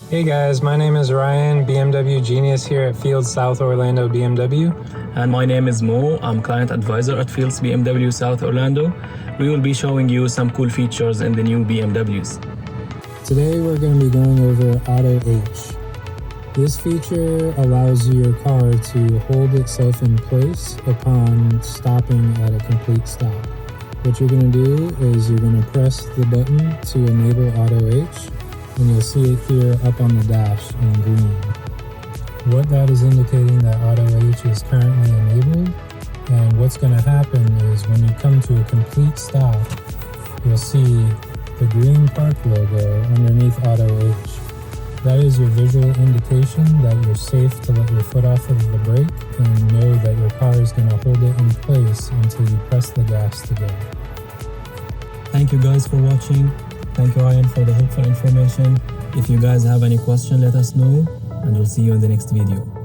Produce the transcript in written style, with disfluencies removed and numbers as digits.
Hey guys, my name is Ryan, BMW Genius here at Fields South Orlando BMW. And my name is Mo. I'm Client Advisor at Fields BMW South Orlando. We will be showing you some cool features in the new BMWs. Today we're going to be going over Auto H. This feature allows your car to hold itself in place upon stopping at a complete stop. What you're going to do is you're going to press the button to enable Auto H, and you'll see it here up on the dash in green. What that is indicating that Auto H is currently enabled, and what's going to happen is when you come to a complete stop, you'll see the green park logo underneath Auto H. That is your visual indication that you're safe to let your foot off of the brake and know that your car is going to hold it in place until you press the gas to go. Thank you guys for watching. Thank you, Ryan, for the helpful information. If you guys have any question, let us know, and we'll see you in the next video.